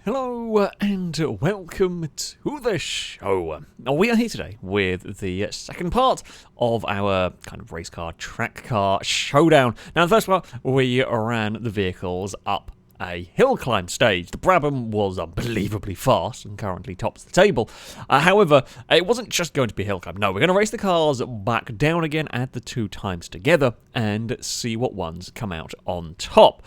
Hello and welcome to the show. We are here today with the second part of our kind of race car, track car showdown. Now, the first part, we ran the vehicles up a hill climb stage. The Brabham was unbelievably fast and currently tops the table. However, it wasn't just going to be a hill climb. No, we're going to race the cars back down again, add the two times together, and see what ones come out on top.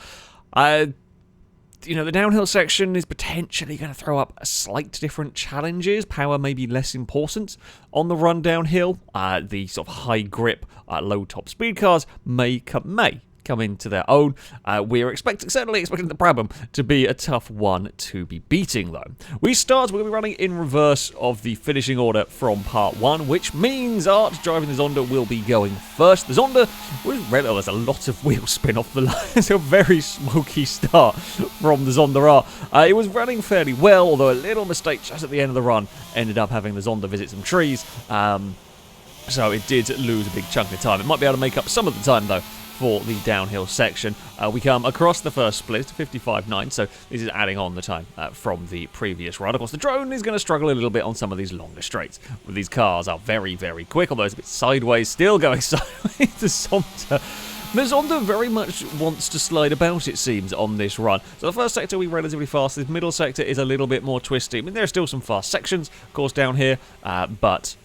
The downhill section is potentially going to throw up slight different challenges. Power may be less important on the run downhill. The sort of high grip, low top speed cars may come into their own. We're certainly expecting the Brabham to be a tough one to be beating, though. we're going to be running in reverse of the finishing order from part one, which means Art driving the Zonda will be going first. The Zonda there's a lot of wheel spin off the line. It's a very smoky start from the Zonda R. It was running fairly well, although a little mistake just at the end of the run ended up having the Zonda visit some trees. So it did lose a big chunk of time. It might be able to make up some of the time, though, for the downhill section. We come across the first split to 55.9, so this is adding on the time from the previous run. Of course, the drone is going to struggle a little bit on some of these longer straights. These cars are very, very quick, although it's a bit sideways, still going sideways. The Zonda very much wants to slide about, it seems, on this run. So the first sector we relatively fast. This middle sector is a little bit more twisty. I mean, there are still some fast sections, of course, down here, but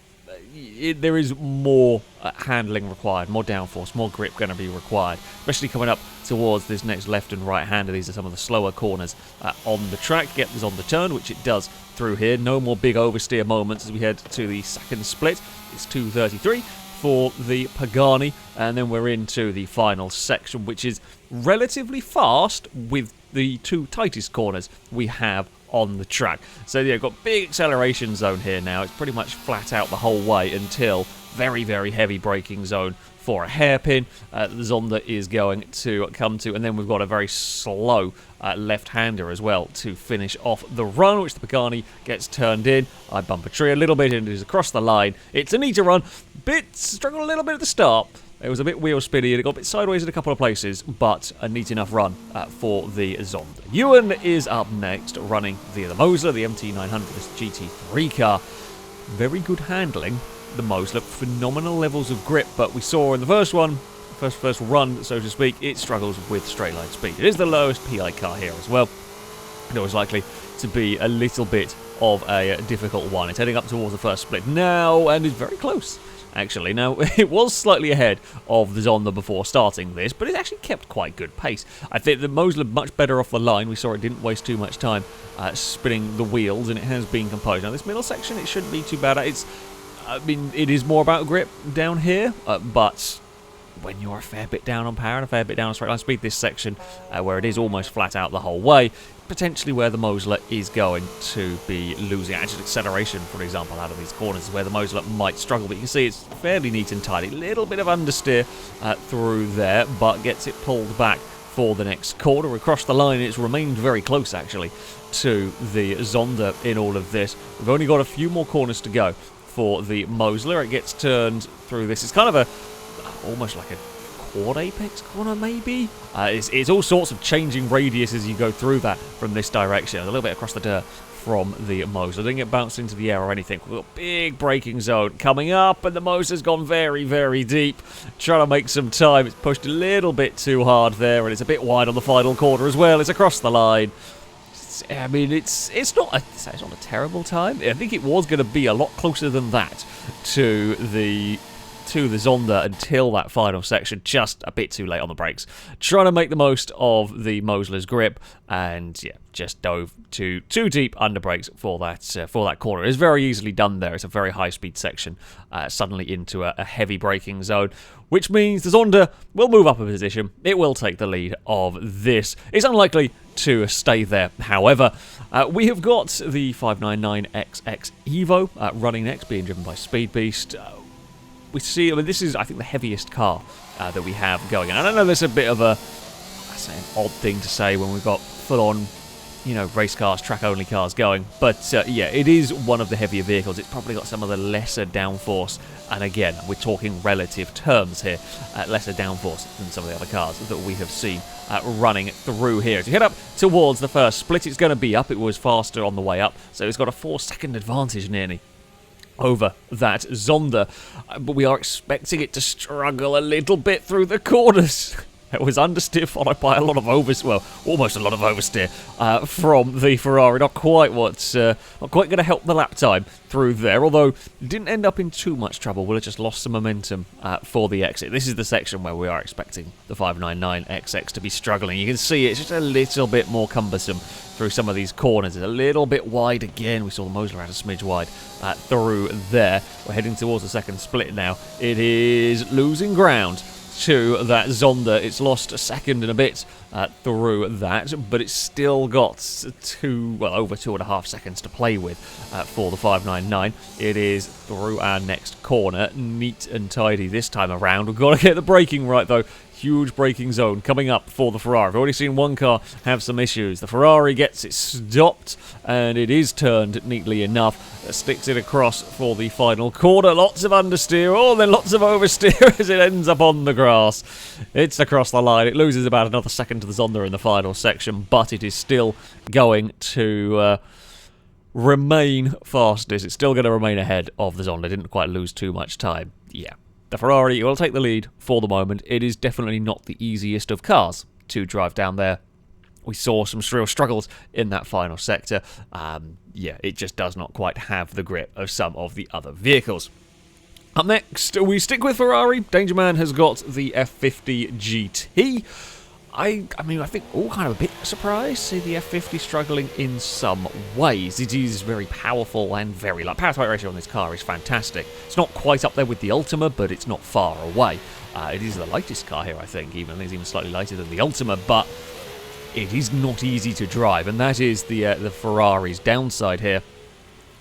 there is more handling required, more downforce, more grip going to be required, especially coming up towards this next left and right hander. These are some of the slower corners on the track. Get this on the turn, which it does through here. No more big oversteer moments as we head to the second split. It's 2:33 for the Pagani, and then we're into the final section, which is relatively fast with the two tightest corners we have on the track. So yeah, got big acceleration zone here now. It's pretty much flat out the whole way until very, very heavy braking zone for a hairpin. The Zonda is going to come to, and then we've got a very slow left-hander as well to finish off the run, which the Pagani gets turned in. I bump a tree a little bit and it is across the line. It's a neater run. Struggled a little bit at the start. It was a bit wheel spinny and it got a bit sideways in a couple of places, but a neat enough run for the Zonda. Ewan is up next, running the Mosler, the MT900, this GT3 car. Very good handling, the Mosler. Phenomenal levels of grip, but we saw in the first one, first run, so to speak, it struggles with straight line speed. It is the lowest PI car here as well. It was likely to be a little bit of a difficult one. It's heading up towards the first split now, and is very close, actually. Now, it was slightly ahead of the Zonda before starting this, but it actually kept quite good pace. I think the Mosler much better off the line. We saw it didn't waste too much time spinning the wheels, and it has been composed. Now, this middle section, it shouldn't be too bad. It is more about grip down here, but when you're a fair bit down on power and a fair bit down on straight line speed, this section, where it is almost flat out the whole way, potentially where the Mosler is going to be losing. Actual acceleration, for example, out of these corners is where the Mosler might struggle, but you can see it's fairly neat and tidy. A little bit of understeer through there, but gets it pulled back for the next corner. Across the line, it's remained very close, actually, to the Zonda in all of this. We've only got a few more corners to go for the Mosler. It gets turned through this. It's kind of almost like a quad apex corner, maybe? It's all sorts of changing radius as you go through that from this direction. A little bit across the dirt from the Mosler. Didn't get bounced into the air or anything. We've got a big braking zone coming up, and the Mosler's gone very, very deep. Trying to make some time. It's pushed a little bit too hard there, and it's a bit wide on the final corner as well. It's across the line. I mean, it's not a terrible time. I think it was going to be a lot closer than that to the Zonda until that final section, just a bit too late on the brakes. Trying to make the most of the Mosler's grip, and yeah, just dove too deep under brakes for that corner. It's very easily done there. It's a very high-speed section, suddenly into a heavy braking zone, which means the Zonda will move up a position. It will take the lead of this. It's unlikely to stay there, however. We have got the 599XX Evo running next, being driven by Speed Beast. We see, I mean, this is, I think, the heaviest car that we have going. And I know there's a bit of an odd thing to say when we've got full-on you know, race cars, track-only cars going. But, yeah, it is one of the heavier vehicles. It's probably got some of the lesser downforce. And again, we're talking relative terms here. Lesser downforce than some of the other cars that we have seen running through here. As you head up towards the first split, it's going to be up. It was faster on the way up. So it's got a 4-second advantage nearly over that Zonda. But we are expecting it to struggle a little bit through the corners. It was understeer followed by a lot of oversteer, well, almost a lot of oversteer from the Ferrari. Not quite going to help the lap time through there, although it didn't end up in too much trouble. We'll have just lost some momentum for the exit. This is the section where we are expecting the 599XX to be struggling. You can see it's just a little bit more cumbersome through some of these corners. It's a little bit wide again. We saw the Mosler out a smidge wide through there. We're heading towards the second split now. It is losing ground to that Zonda. It's lost a second and a bit through that, but it's still got over 2.5 seconds to play with for the 599. It is through our next corner, neat and tidy this time around. We've got to get the braking right though. Huge braking zone coming up for the Ferrari. I've already seen one car have some issues. The Ferrari gets it stopped, and it is turned neatly enough. Sticks it across for the final corner. Lots of understeer, then lots of oversteer as it ends up on the grass. It's across the line. It loses about another second to the Zonda in the final section, but it is still going to remain fastest. It's still going to remain ahead of the Zonda. Didn't quite lose too much time. Yeah. The Ferrari will take the lead for the moment. It is definitely not the easiest of cars to drive down there. We saw some real struggles in that final sector. Yeah, it just does not quite have the grip of some of the other vehicles. Up next, we stick with Ferrari. Danger Man has got the F50 GT. I mean, I think all kind of a bit surprised to see the F50 struggling in some ways. It is very powerful and very light. Power to weight ratio on this car is fantastic. It's not quite up there with the Ultima, but it's not far away. It is the lightest car here, I think. It's even slightly lighter than the Ultima, but it is not easy to drive, and that is the Ferrari's downside here,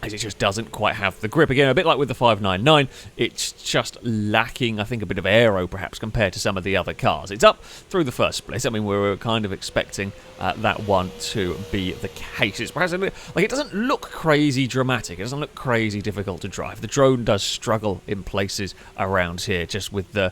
as it just doesn't quite have the grip. Again, a bit like with the 599, it's just lacking, I think, a bit of aero, perhaps, compared to some of the other cars. It's up through the first split. I mean, we were kind of expecting that one to be the case. It's perhaps like, it doesn't look crazy dramatic. It doesn't look crazy difficult to drive. The drone does struggle in places around here, just with the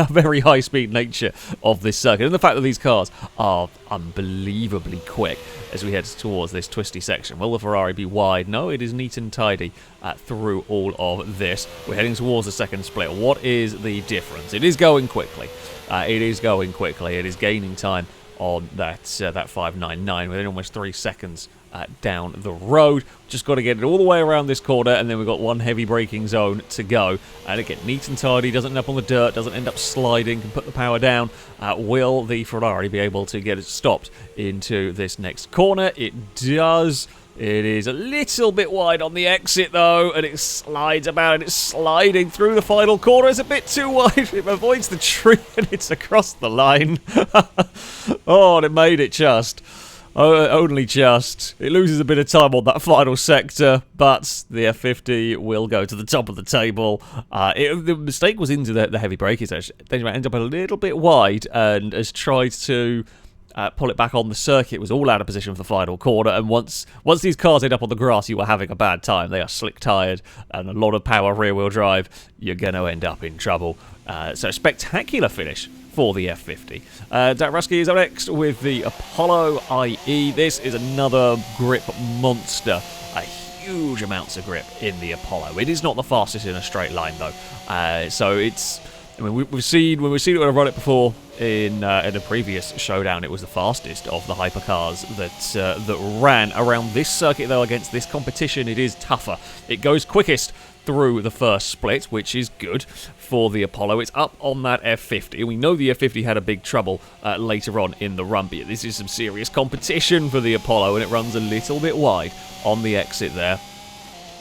very high-speed nature of this circuit, and the fact that these cars are unbelievably quick as we head towards this twisty section. Will the Ferrari be wide? No, it is neat and tidy through all of this. We're heading towards the second split. What is the difference? It is going quickly. It is going quickly. It is gaining time on that 599 within almost 3 seconds down the road. Just got to get it all the way around this corner, and then we've got one heavy braking zone to go. And again, neat and tidy, doesn't end up on the dirt, doesn't end up sliding, can put the power down. Will the Ferrari be able to get it stopped into this next corner? It does. It is a little bit wide on the exit, though, and it slides about, and it's sliding through the final corner. It's a bit too wide. It avoids the tree, and it's across the line. Oh, and it made it just. Only just. It loses a bit of time on that final sector, but the F50 will go to the top of the table. The mistake was into the heavy braking section. Then it ended up a little bit wide and has tried to pull it back on the circuit. It was all out of position for the final corner, and once these cars end up on the grass, you are having a bad time. They are slick tired and a lot of power rear-wheel drive. You're going to end up in trouble. So a spectacular finish for the F50. Dak Rusky is up next with the Apollo IE. This is another grip monster. Huge amounts of grip in the Apollo. It is not the fastest in a straight line, though. So it's... I mean, we've seen when I've run it before in a previous showdown, it was the fastest of the hypercars that ran around this circuit. Though against this competition, it is tougher. It goes quickest through the first split, which is good for the Apollo. It's up on that F50. We know the F50 had a big trouble later on in the run, but this is some serious competition for the Apollo, and it runs a little bit wide on the exit there.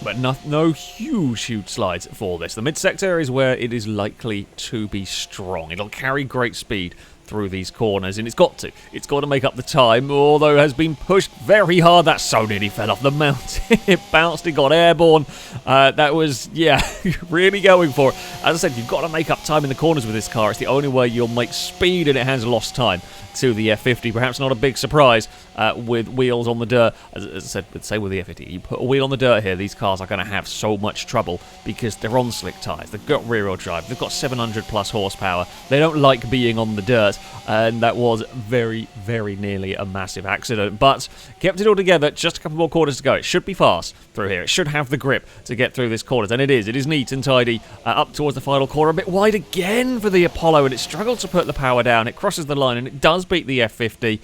But no huge slides for this. The mid-sector is where it is likely to be strong. It'll carry great speed through these corners, and it's got to make up the time, although it has been pushed very hard. That so nearly fell off the mountain. It bounced, it got airborne. That was, yeah, really going for it. As I said, you've got to make up time in the corners with this car. It's the only way you'll make speed, and it has lost time to the F50. Perhaps not a big surprise with wheels on the dirt. As I said, would say with the F50, you put a wheel on the dirt here, these cars are going to have so much trouble because they're on slick tyres. They've got rear-wheel drive. They've got 700 plus horsepower. They don't like being on the dirt, and that was very, very nearly a massive accident. But kept it all together. Just a couple more corners to go. It should be fast through here. It should have the grip to get through this corners, and it is. It is neat and tidy up towards the final corner. A bit wide again for the Apollo, and it struggled to put the power down. It crosses the line, and it does beat the F50.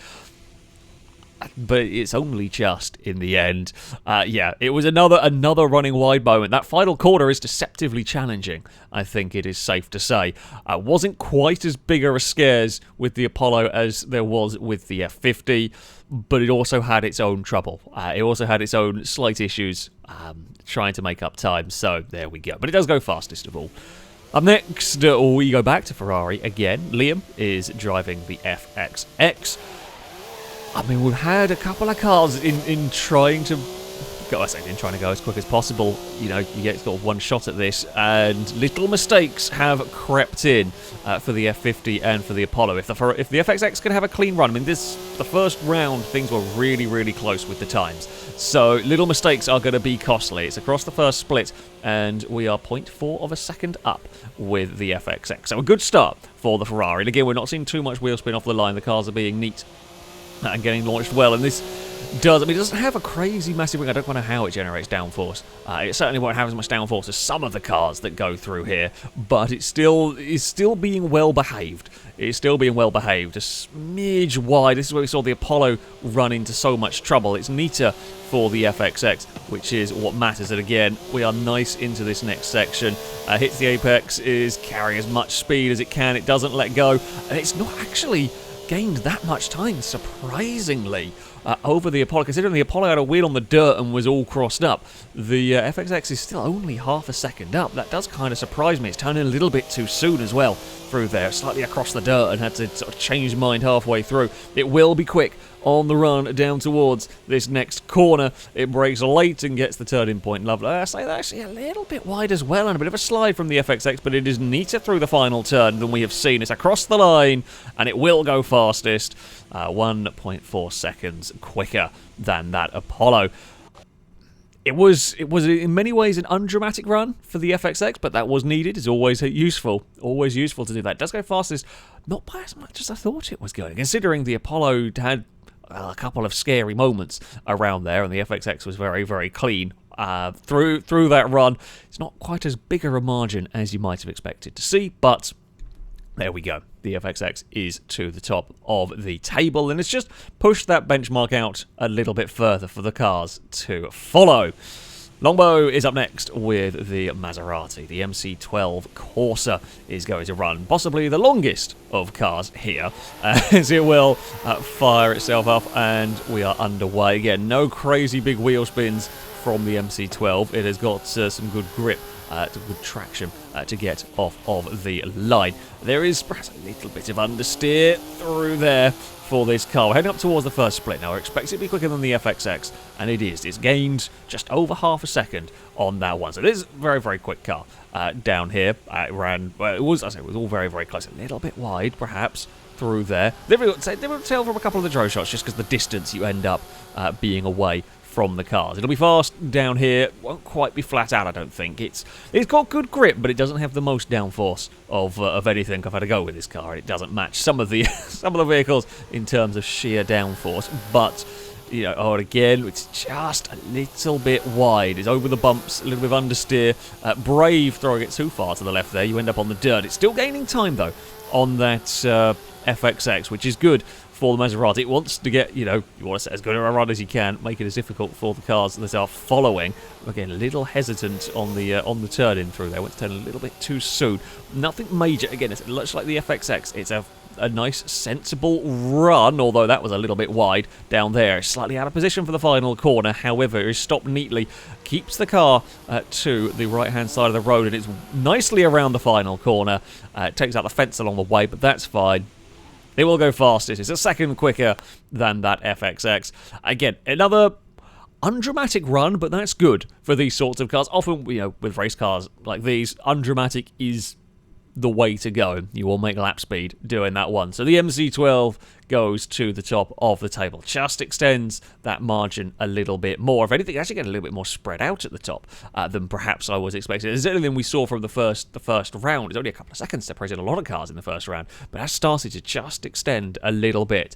But it's only just in the end. Yeah, it was another running wide moment. That final corner is deceptively challenging, I think it is safe to say. Wasn't quite as big a scares with the Apollo as there was with the F50, but it also had its own trouble. It also had its own slight issues trying to make up time, so there we go. But it does go fastest of all. Up next, we go back to Ferrari again. Liam is driving the FXX. I mean, we've had a couple of cars in trying to go, trying to go as quick as possible. You know, you get sort of one shot at this, and little mistakes have crept in for the F50 and for the Apollo. If the FXX can have a clean run, I mean, the first round, things were really, really close with the times. So little mistakes are going to be costly. It's across the first split, and we are 0.4 of a second up with the FXX. So a good start for the Ferrari. And again, we're not seeing too much wheel spin off the line. The cars are being neat and getting launched well, and this does, I mean, it doesn't have a crazy massive wing. I don't know how it generates downforce. It certainly won't have as much downforce as some of the cars that go through here, but it's still being well behaved. It's still being well behaved. A smidge wide. This is where we saw the Apollo run into so much trouble. It's neater for the FXX, which is what matters. And again, we are nice into this next section. Hits the apex, is carrying as much speed as it can. It doesn't let go, and it's not actually gained that much time, surprisingly, over the Apollo. Considering the Apollo had a wheel on the dirt and was all crossed up, the FXX is still only half a second up. That does kind of surprise me. It's turning a little bit too soon as well through there, slightly across the dirt, and had to sort of change mind halfway through. It will be quick on the run down towards this next corner. It brakes late and gets the turning point. Lovely. I say that actually a little bit wide as well, and a bit of a slide from the FXX, but it is neater through the final turn than we have seen. It's across the line, and it will go fastest. 1.4 seconds quicker than that Apollo. It was in many ways an undramatic run for the FXX, but that was needed. It's always useful to do that. It does go fastest, not by as much as I thought it was going, considering the Apollo had a couple of scary moments around there, and the FXX was very, very clean through that run. It's not quite as big a margin as you might have expected to see, but there we go. The FXX is to the top of the table, and it's just pushed that benchmark out a little bit further for the cars to follow. Longbow is up next with the Maserati. The MC12 Corsa is going to run possibly the longest of cars here, as it will fire itself up, and we are underway. Again, no crazy big wheel spins from the MC12. It has got some good grip, good traction to get off of the line. There is perhaps a little bit of understeer through there for this car. We're heading up towards the first split now. We're expecting it to be quicker than the FXX, and it is. It's gained just over half a second on that one. So it is a very, very quick car down here. It ran, well, it was all very, very close. A little bit wide, perhaps, through there. They were tell from a couple of the drone shots just because the distance you end up being away from the cars. It'll be fast down here. Won't quite be flat out, I don't think. It's got good grip, but it doesn't have the most downforce of anything I've had to go with this car. It doesn't match some of the vehicles in terms of sheer downforce. But you know, again, it's just a little bit wide. It's over the bumps, a little bit of understeer. Brave throwing it too far to the left there. You end up on the dirt. It's still gaining time though on that FXX, which is good for the Maserati. It wants to get, you want to set as good a run as you can, make it as difficult for the cars that are following. Again, a little hesitant on the turn in through there. Went to turn a little bit too soon. Nothing major. Again, it's much like the FXX. It's a nice, sensible run, although that was a little bit wide down there. Slightly out of position for the final corner. However, it is stopped neatly. Keeps the car to the right-hand side of the road, and it's nicely around the final corner. It takes out the fence along the way, but that's fine. It will go fastest. It's a second quicker than that FXX. Again, another undramatic run, but that's good for these sorts of cars. Often, with race cars like these, undramatic is the way to go. You will make lap speed doing that one. So the MC12 goes to the top of the table. Just extends that margin a little bit more. If anything, actually get a little bit more spread out at the top than perhaps I was expecting. It's anything we saw from the first round. It's only a couple of seconds separated a lot of cars in the first round, but that started to just extend a little bit.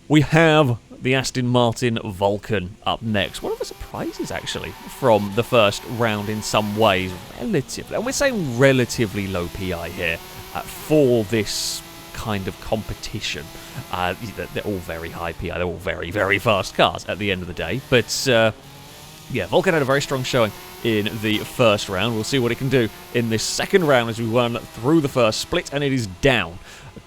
We have the Aston Martin Vulcan up next. One of the surprises, actually, from the first round in some ways. Relatively, and we're saying relatively low PI here for this kind of competition. They're all very high PI. They're all very, very fast cars at the end of the day. But, yeah, Vulcan had a very strong showing in the first round. We'll see what it can do in this second round as we run through the first split, and it is down.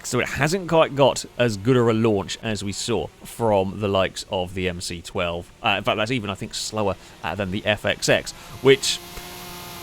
So it hasn't quite got as good a launch as we saw from the likes of the MC12. In fact, that's even, I think, slower than the FXX, which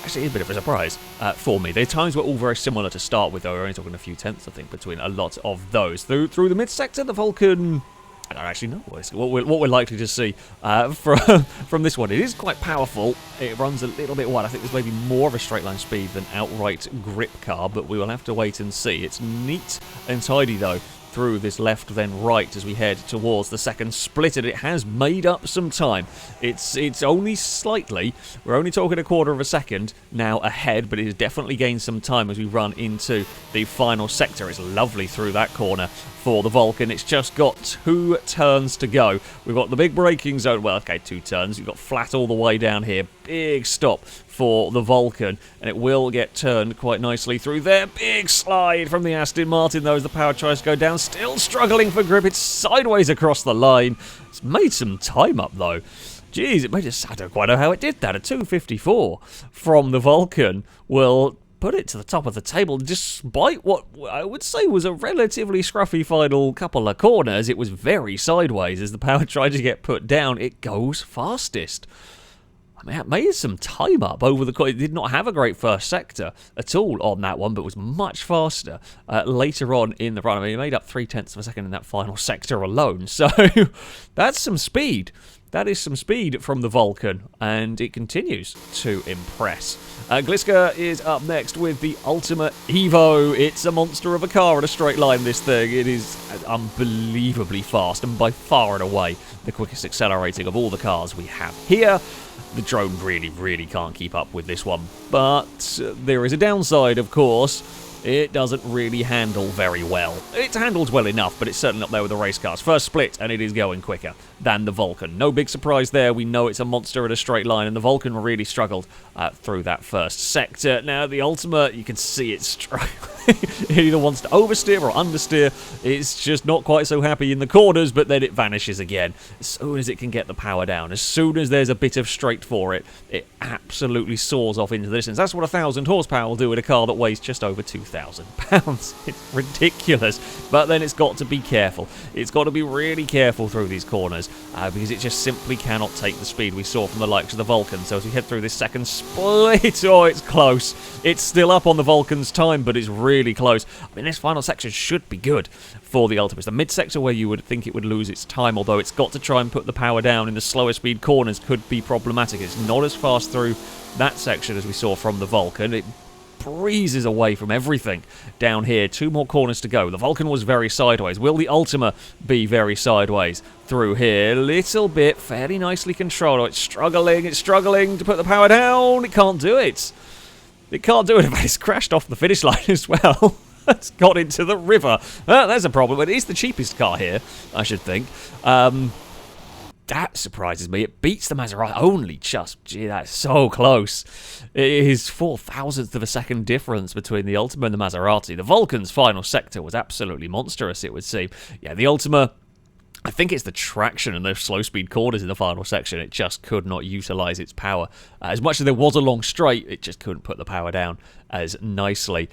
actually is a bit of a surprise for me. Their times were all very similar to start with, though. We're only talking a few tenths, I think, between a lot of those. Through the mid-sector, the Vulcan, I don't actually know what we're likely to see from this one. It is quite powerful. It runs a little bit wide. I think there's maybe more of a straight line speed than outright grip car, but we will have to wait and see. It's neat and tidy, though, through this left then right as we head towards the second split, and it has made up some time. It's only slightly, we're only talking a quarter of a second now ahead, but it has definitely gained some time as we run into the final sector. It's lovely through that corner for the Vulcan. It's just got 2 turns to go. We've got the big braking zone. Well, okay, 2 turns. You've got flat all the way down here. Big stop for the Vulcan, and it will get turned quite nicely through there. Big slide from the Aston Martin, though, as the power tries to go down. Still struggling for grip. It's sideways across the line. It's made some time up, though. Jeez, I don't quite know how it did that. A 254 from the Vulcan will put it to the top of the table, despite what I would say was a relatively scruffy final couple of corners. It was very sideways as the power tried to get put down. It goes fastest. I mean, it made some time up over the course. It did not have a great first sector at all on that one, but was much faster later on in the run. I mean, it made up 0.3 of a second in that final sector alone. So that's some speed. That is some speed from the Vulcan, and it continues to impress. Gliska is up next with the Ultima Evo. It's a monster of a car in a straight line, this thing. It is unbelievably fast, and by far and away the quickest accelerating of all the cars we have here. The drone really, really can't keep up with this one, but there is a downside, of course. It doesn't really handle very well. It handles well enough, but it's certainly up there with the race cars. First split, and it is going quicker than the Vulcan. No big surprise there. We know it's a monster in a straight line, and the Vulcan really struggled through that first sector. Now, the Ultima, you can see it's struggling. It either wants to oversteer or understeer. It's just not quite so happy in the corners, but then it vanishes again. As soon as it can get the power down, as soon as there's a bit of straight for it, it absolutely soars off into the distance. That's what 1,000 horsepower will do in a car that weighs just over 2,000 pounds. It's ridiculous. But then it's got to be careful. It's got to be really careful through these corners because it just simply cannot take the speed we saw from the likes of the Vulcan. So as we head through this second split, oh, it's close. It's still up on the Vulcan's time, but it's really close. I mean, this final section should be good for the Ultima. It's the mid-sector where you would think it would lose its time, although it's got to try and put the power down in the slower speed corners could be problematic. It's not as fast through that section as we saw from the Vulcan. It breezes away from everything down here. 2 more corners to go. The Vulcan was very sideways. Will the Ultima be very sideways through here? A little bit, fairly nicely controlled. Oh, it's struggling to put the power down. It can't do it. It can't do it. In fact, it's crashed off the finish line as well. It's got into the river. There's a problem. It is the cheapest car here, I should think. That surprises me. It beats the Maserati only just. Gee, that's so close. It is 0.004 of a second difference between the Ultima and the Maserati. The Vulcan's final sector was absolutely monstrous, it would seem. Yeah, the Ultima, I think it's the traction and those slow speed corners in the final section. It just could not utilise its power. As much as there was a long straight, it just couldn't put the power down as nicely.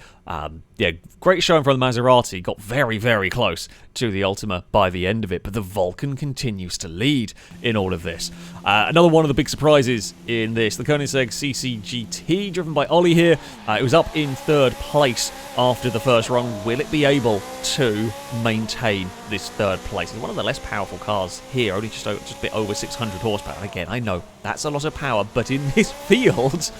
Yeah, great showing from the Maserati. Got very, very close to the Ultima by the end of it, but the Vulcan continues to lead in all of this. Another one of the big surprises in this, the Koenigsegg CCGT, driven by Ollie here. It was up in 3rd place after the first run. Will it be able to maintain this 3rd place? It's one of the less powerful cars here, only just a bit over 600 horsepower. And again, I know that's a lot of power, but in this field,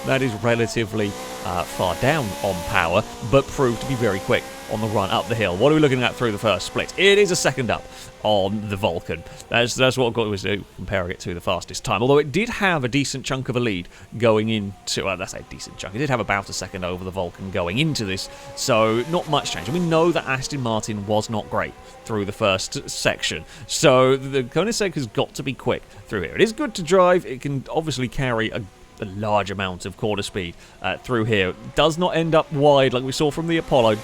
that is relatively far down on power, but proved to be very quick on the run up the hill. What are we looking at through the first split? It is a second up on the Vulcan. That's what I've got to do, comparing it to the fastest time. Although it did have a decent chunk of a lead going into... that's a decent chunk. It did have about a second over the Vulcan going into this, so not much change. And we know that Aston Martin was not great through the first section, so the Koenigsegg has got to be quick through here. It is good to drive. It can obviously carry a large amount of quarter speed through here. Does not end up wide like we saw from the Apollo. It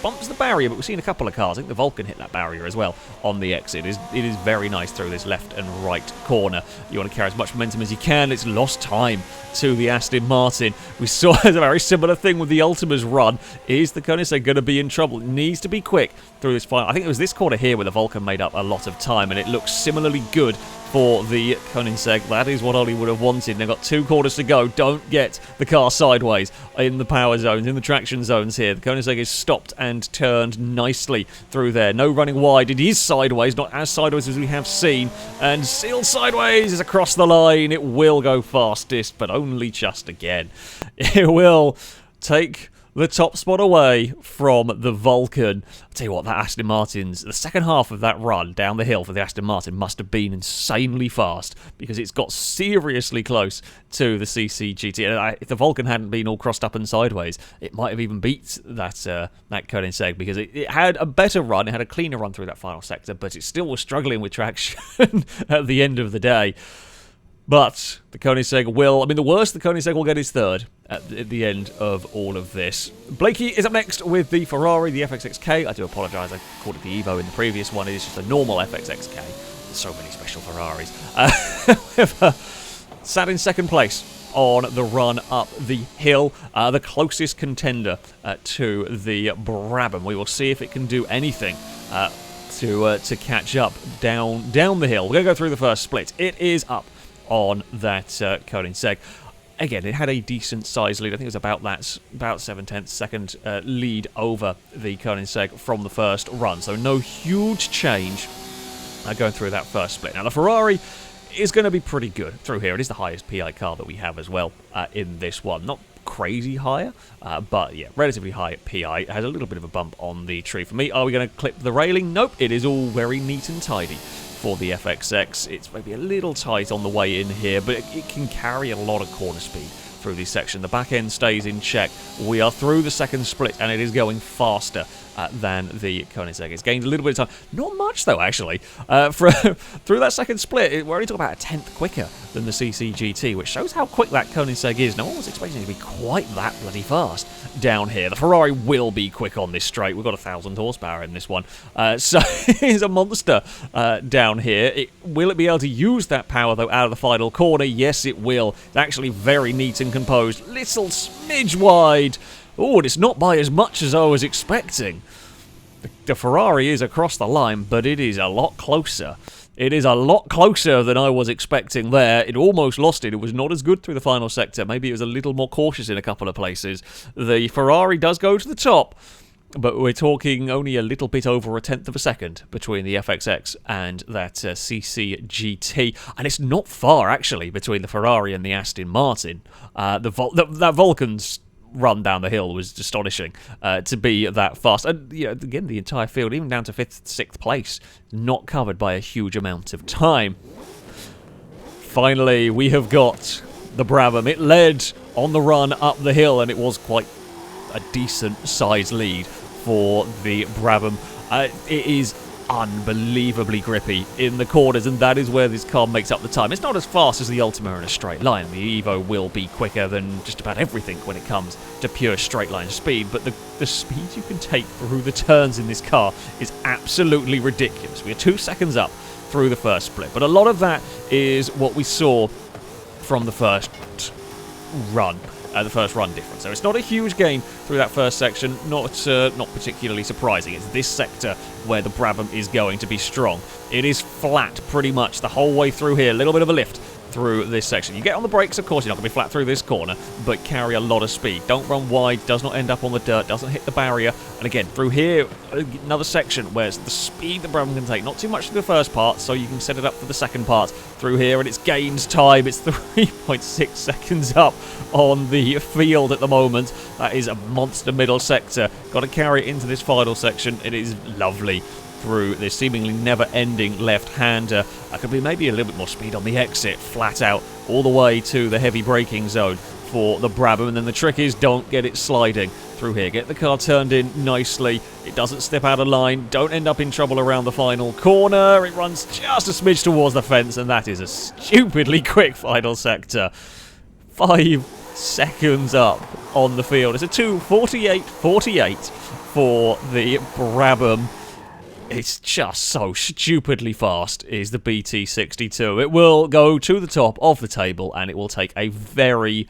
bumps the barrier, but we've seen a couple of cars. I think the Vulcan hit that barrier as well on the exit. It is very nice through this left and right corner. You want to carry as much momentum as you can. It's lost time to the Aston Martin. We saw a very similar thing with the Ultima's run. Is the Koenigsegg going to be in trouble? It needs to be quick through this final. I think it was this corner here where the Vulcan made up a lot of time, and it looks similarly good for the Koenigsegg. That is what Ollie would have wanted. They've got 2 quarters to go. Don't get the car sideways in the power zones, in the traction zones here. The Koenigsegg is stopped and turned nicely through there. No running wide. It is sideways, not as sideways as we have seen. And still sideways is across the line. It will go fastest, but only just again. It will take the top spot away from the Vulcan. I'll tell you what, that Aston Martin's, the second half of that run down the hill for the Aston Martin must have been insanely fast, because it's got seriously close to the CCGT. And if the Vulcan hadn't been all crossed up and sideways, it might have even beat that Koenigsegg, because it had a better run, it had a cleaner run through that final sector, but it still was struggling with traction at the end of the day. But the Koenigsegg will... the worst the Koenigsegg will get is 3rd at the end of all of this. Blakey is up next with the Ferrari, the FXXK. I do apologise, I called it the Evo in the previous one. It is just a normal FXXK. There's so many special Ferraris. Sat in 2nd place on the run up the hill. The closest contender to the Brabham. We will see if it can do anything to catch up down the hill. We're going to go through the first split. It is up on that Koenigsegg. Again, it had a decent size lead. I think it was about 7/10 second lead over the Koenigsegg from the first run. So no huge change going through that first split. Now the Ferrari is going to be pretty good through here. It is the highest PI car that we have as well in this one. Not crazy higher, but yeah, relatively high PI. It has a little bit of a bump on the tree. For me, are we going to clip the railing? Nope, it is all very neat and tidy. For the FXX, it's maybe a little tight on the way in here, but it can carry a lot of corner speed through this section. The back end stays in check. We are through the second split, and it is going faster than the Koenigsegg. It's gained a little bit of time. Not much, though, actually. Through that second split, we're only talking about a 10th quicker than the CCGT, which shows how quick that Koenigsegg is. No one was expecting it to be quite that bloody fast down here. The Ferrari will be quick on this straight. We've got 1,000 horsepower in this one. So it's a monster down here. Will it be able to use that power, though, out of the final corner? Yes, it will. It's actually very neat and composed. Little smidge wide. Oh, and it's not by as much as I was expecting. The Ferrari is across the line, but it is a lot closer. It is a lot closer than I was expecting there. It almost lost it. It was not as good through the final sector. Maybe it was a little more cautious in a couple of places. The Ferrari does go to the top, but we're talking only a little bit over 1/10 of a second between the FXX and that CCGT. And it's not far, actually, between the Ferrari and the Aston Martin. That Vulcan's run down the hill was astonishing to be that fast. And again, the entire field, even down to 5th, 6th place, not covered by a huge amount of time. Finally, we have got the Brabham. It led on the run up the hill, and it was quite a decent size lead for the Brabham. It is unbelievably grippy in the corners, and that is where this car makes up the time. It's not as fast as the Ultima in a straight line. The Evo will be quicker than just about everything when it comes to pure straight line speed, but the speed you can take through the turns in this car is absolutely ridiculous. We are 2 seconds up through the first split, but a lot of that is what we saw from the first run. the first run difference. So it's not a huge gain through that first section, not particularly surprising. It's this sector where the Brabham is going to be strong. It is flat pretty much the whole way through here, a little bit of a lift through this section. You get on the brakes, of course, you're not going to be flat through this corner, but carry a lot of speed. Don't run wide, does not end up on the dirt, doesn't hit the barrier. And again, through here, another section where it's the speed the Brabham can take. Not too much for the first part, so you can set it up for the second part through here, and it's gains time. It's 3.6 seconds up on the field at the moment. That is a monster middle sector. Got to carry it into this final section. It is lovely through this seemingly never-ending left-hander. Could be maybe a little bit more speed on the exit, flat out, all the way to the heavy braking zone for the Brabham. And then the trick is don't get it sliding through here. Get the car turned in nicely. It doesn't step out of line. Don't end up in trouble around the final corner. It runs just a smidge towards the fence, and that is a stupidly quick final sector. 5 seconds up on the field. It's a 2:48.48 for the Brabham. It's just so stupidly fast, is the BT62. It will go to the top of the table, and it will take a very,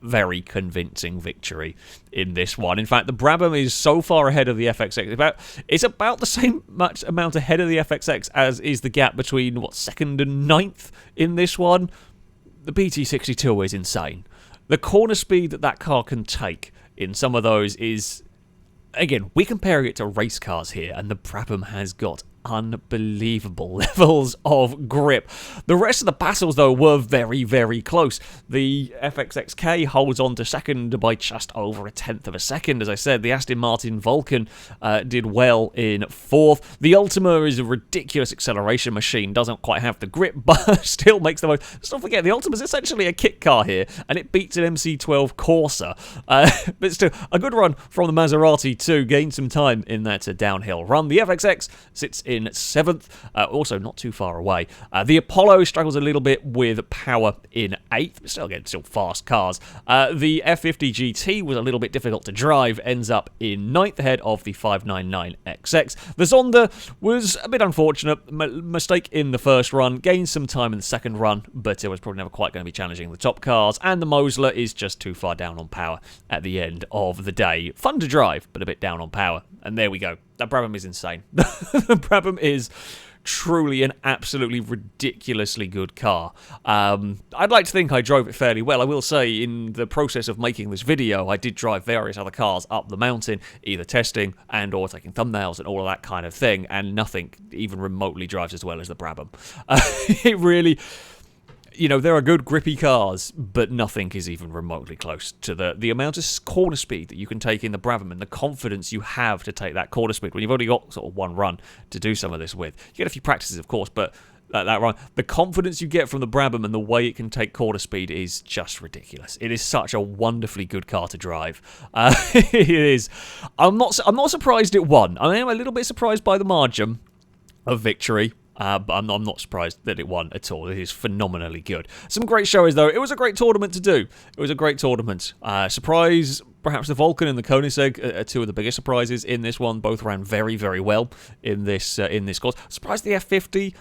very convincing victory in this one. In fact, the Brabham is so far ahead of the FXX. It's about the same much amount ahead of the FXX as is the gap between, 2nd and 9th in this one. The BT62 is insane. The corner speed that car can take in some of those is... Again, we're comparing it to race cars here, and the Brabham has got unbelievable levels of grip. The rest of the battles, though, were very, very close. The FXXK holds on to second by just over 1/10 of a second. As I said, the Aston Martin Vulcan did well in 4th. The Ultima is a ridiculous acceleration machine, doesn't quite have the grip, but still makes the most. Let's not forget, the Ultima is essentially a kit car here, and it beats an MC12 Corsa. But still, a good run from the Maserati to gain some time in that downhill run. The FXX sits in 7th, also not too far away. The Apollo struggles a little bit with power in 8th, but still, again, still fast cars. The F50 GT was a little bit difficult to drive, ends up in 9th ahead of the 599XX. The Zonda was a bit unfortunate, mistake in the first run, gained some time in the second run, but it was probably never quite going to be challenging the top cars, and the Mosler is just too far down on power at the end of the day. Fun to drive, but a bit down on power, and there we go. That Brabham is insane. The Brabham is truly an absolutely ridiculously good car. I'd like to think I drove it fairly well. I will say, in the process of making this video, I did drive various other cars up the mountain, either testing and or taking thumbnails and all of that kind of thing, and nothing even remotely drives as well as the Brabham. It really... You know, there are good grippy cars, but nothing is even remotely close to the amount of corner speed that you can take in the Brabham and the confidence you have to take that corner speed when you've only got sort of one run to do some of this with. You get a few practices, of course, but that run, the confidence you get from the Brabham and the way it can take corner speed is just ridiculous. It is such a wonderfully good car to drive. It is. I'm not surprised it won. I am a little bit surprised by the margin of victory. But I'm not surprised that it won at all. It is phenomenally good. Some great showers, though. It was a great tournament to do. It was a great tournament. Surprise, perhaps the Vulcan and the Koenigsegg are two of the biggest surprises in this one. Both ran very, very well in this course. Surprised the F50.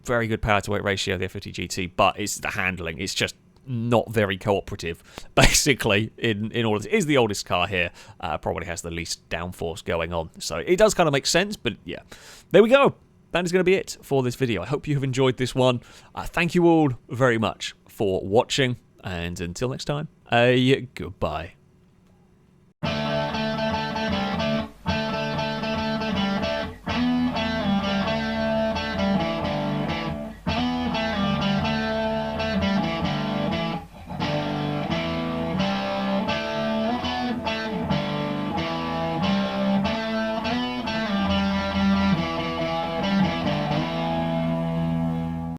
Very good power-to-weight ratio, the F50 GT, but it's the handling. It's just not very cooperative, basically, in all of this. It is the oldest car here. Probably has the least downforce going on. So it does kind of make sense, but yeah. There we go. That is going to be it for this video. I hope you have enjoyed this one. Thank you all very much for watching, and until next time, goodbye.